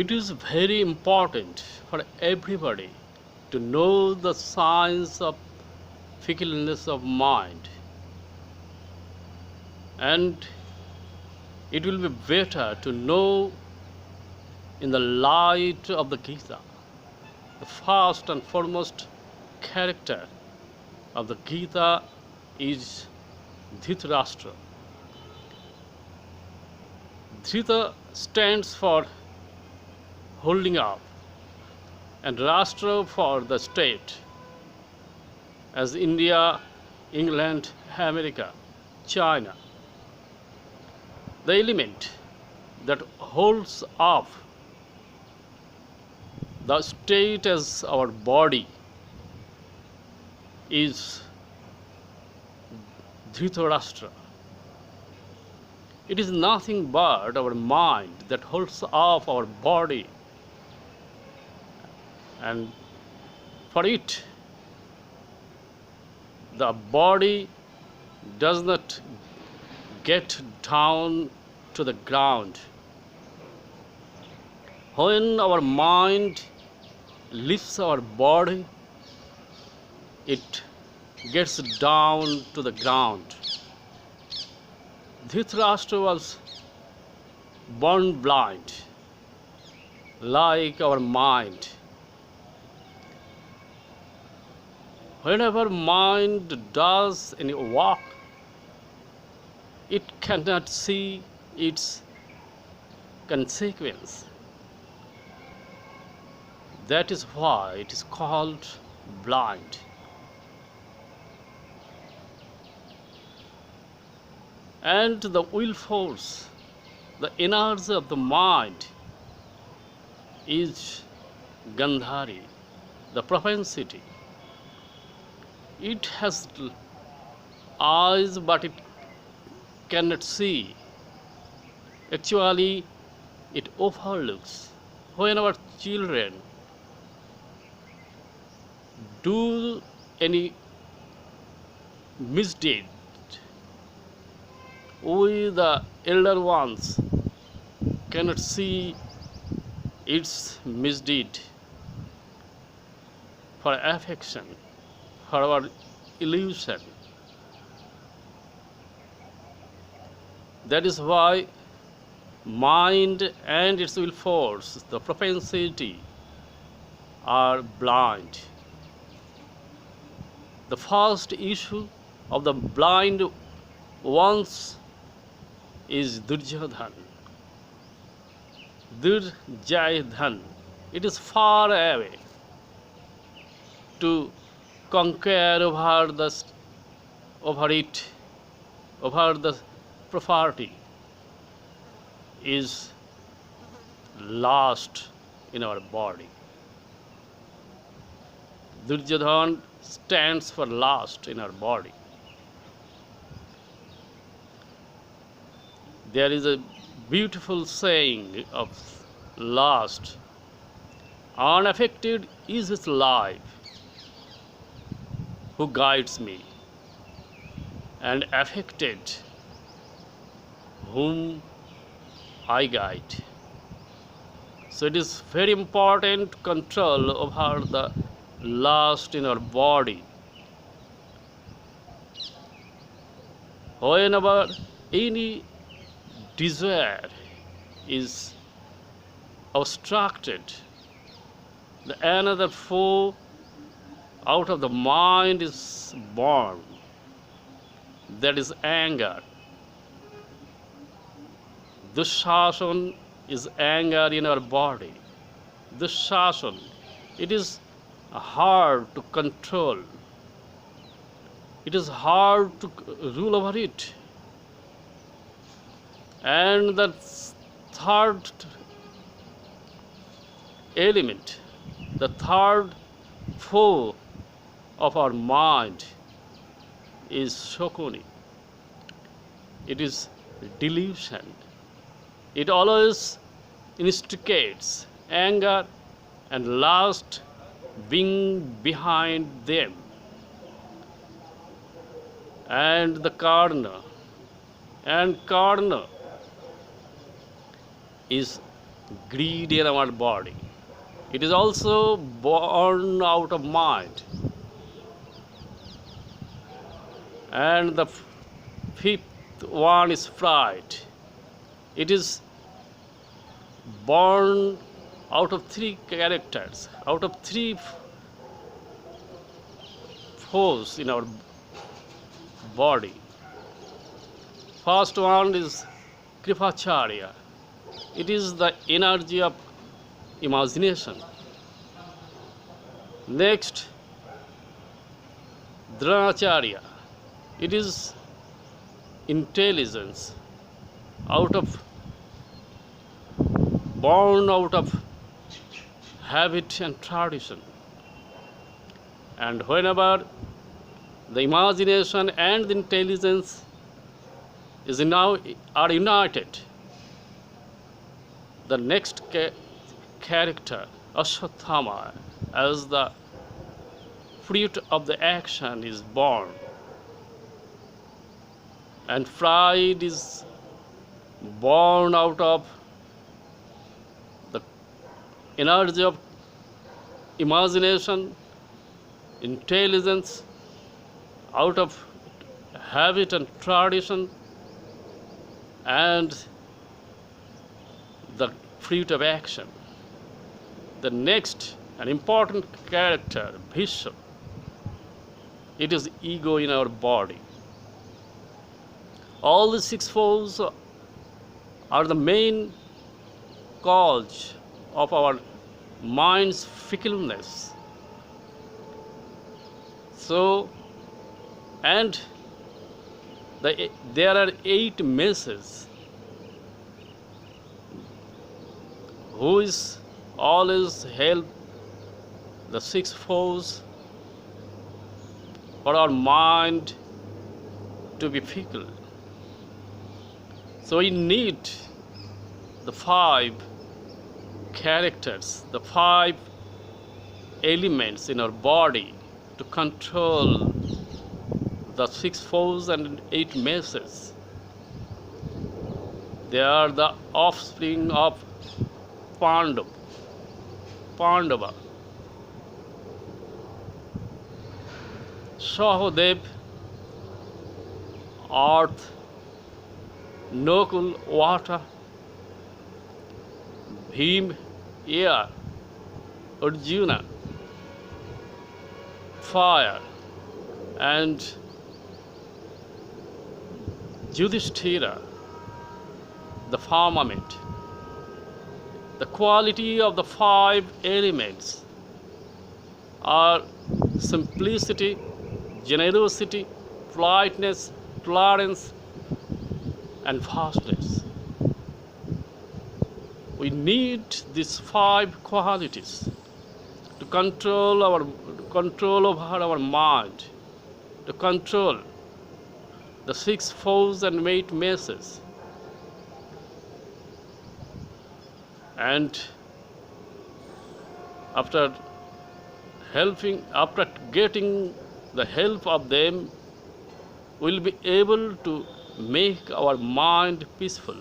It is very important for everybody to know the signs of fickleness of mind, and it will be better to know in the light of the Gita. The first and foremost character of the Gita is Dhritarashtra. Dhrita stands for holding up, and Rashtra for the state, as India, England, America, China. The element that holds up the state as our body is Dhritarashtra. It is nothing but our mind that holds up our body, and for it, the body does not get down to the ground. When our mind lifts our body, it gets down to the ground. Dhritarashtra was born blind, like our mind. Whenever mind does any work, it cannot see its consequence. That is why it is called blind. And the will force, the energy of the mind, is Gandhari, the propensity. It has eyes, but it cannot see. Actually, it overlooks. When our children do any misdeed, we, the elder ones, cannot see its misdeed for affection, for our illusion. That is why mind and its will force, the propensity, are blind. The first issue of the blind ones is Durjodhan. Durjodhan. It is far away to conquer over the property, is lost in our body. Duryodhan stands for lust in our body. There is a beautiful saying of lust: unaffected is his life who guides me, and affected whom I guide. So it is very important to control over the lust in our body. Whenever any desire is obstructed, another foe out of the mind is born. That is anger. Dushasana is anger in our body. Dushasana, it is hard to control. It is hard to rule over it. And the third element, the third foe of our mind is Shokuni. It is delusion. It always instigates anger and lust being behind them. And the Karna. And Karna is greed in our body. It is also born out of mind. And the fifth one is pride. It is born out of three characters, out of three forces in our body. First one is Kripacharya. It is the energy of imagination. Next, Dranacharya. It is intelligence, born out of habit and tradition. And whenever the imagination and the intelligence are united, the next character, Ashwatthama, as the fruit of the action is born. And pride is born out of the energy of imagination, intelligence, out of habit and tradition, and the fruit of action. The next, an important character, Bhishma. It is ego in our body. All the six foes are the main cause of our mind's fickleness. So, and there are 8 messes who is always help the six foes for our mind to be fickle. So we need the 5 characters, the 5 elements in our body to control the 6 foes and 8 messes. They are the offspring of Pandava. Sahadev, earth, Nakul, water, Bhim, air, Arjuna, fire, and Yudhishthira, the firmament. The quality of the 5 elements are simplicity, generosity, politeness, tolerance, and vastness. We need these 5 qualities to control over our mind, to control the 6 foes and 8 messes. And after getting the help of them, we'll be able to make our mind peaceful.